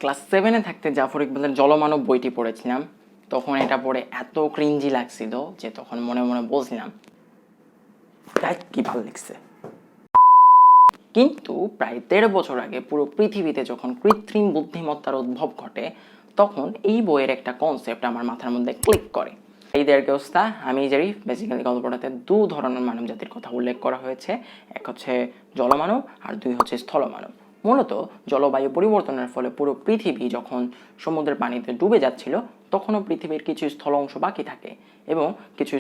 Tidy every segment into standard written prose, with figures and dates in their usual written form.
Class 7-এ থাকতে জাফর ইকবালের জলমানব বইটি পড়েছিলাম। তখন এটা পড়ে এত ক্রিঞ্জি লাগছিল যে তখন মনে মনে বলছিলাম কি ভালো লাগছে। কিন্তু প্রায় 13 বছর আগে পুরো পৃথিবীতে যখন কৃত্রিম বুদ্ধিমত্তার উদ্ভব ঘটে, তখন এই বইয়ের একটা কনসেপ্ট আমার মাথার মধ্যে ক্লিক করে। এই দেড় অবস্থা আমি জানি বেসিক্যালি গল্পটাতে দু ধরনের মানব জাতির কথা উল্লেখ করা হয়েছে। এক হচ্ছে জলমানব আর দুই হচ্ছে স্থলমানব। মূলত জলবায়ু পরিবর্তনের ফলে পুরো পৃথিবী যখন সমুদ্রের পানিতে ডুবে যাচ্ছিল, তখনও পৃথিবীর কিছু স্থল অংশ বাকি থাকে এবং কিছু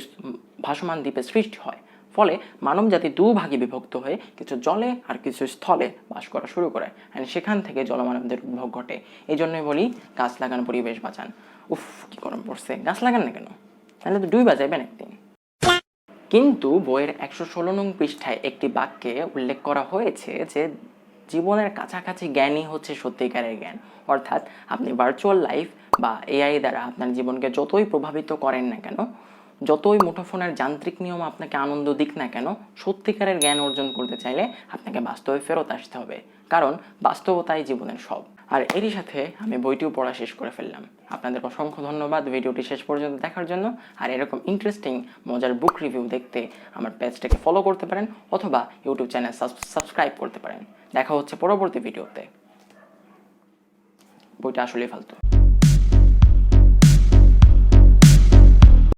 ভাসমান দ্বীপের সৃষ্টি হয়। ফলে মানবজাতি দুভাগে বিভক্ত হয়ে কিছু জলে আর কিছু স্থলে বাস করা শুরু করে, অ্যান্ড সেখান থেকে জলমানবদের উদ্ভব ঘটে। এই জন্যই বলি গাছ লাগান, পরিবেশ বাঁচান। উফ, কি গরম পড়ছে, গাছ লাগান না কেন, তাহলে তো ডুইবা যাবেন একদিন। কিন্তু বইয়ের 116 নং পৃষ্ঠায় একটি বাক্যে উল্লেখ করা হয়েছে যে জীবনের কাছাকাছি জ্ঞানই হচ্ছে সত্যিকারের জ্ঞান। অর্থাৎ আপনি ভার্চুয়াল লাইফ বা এআই দ্বারা আপনার জীবনকে যতই প্রভাবিত করেন না কেন, যতই মুঠোফোনের যান্ত্রিক নিয়ম আপনাকে আনন্দ দিক না কেন, সত্যিকারের জ্ঞান অর্জন করতে চাইলে আপনাকে বাস্তবে ফেরত আসতে হবে, কারণ বাস্তবতাই জীবনের সব। আর এরই সাথে আমি বইটিও পড়া শেষ করে ফেললাম। আপনাদের অসংখ্য ধন্যবাদ ভিডিওটি শেষ পর্যন্ত দেখার জন্য। আর এরকম ইন্টারেস্টিং মজার বুক রিভিউ দেখতে আমার পেজটাকে ফলো করতে পারেন অথবা ইউটিউব চ্যানেল সাবস্ক্রাইব করতে পারেন। দেখা হচ্ছে পরবর্তী ভিডিওতে। বইটা আসলেই ফালতু।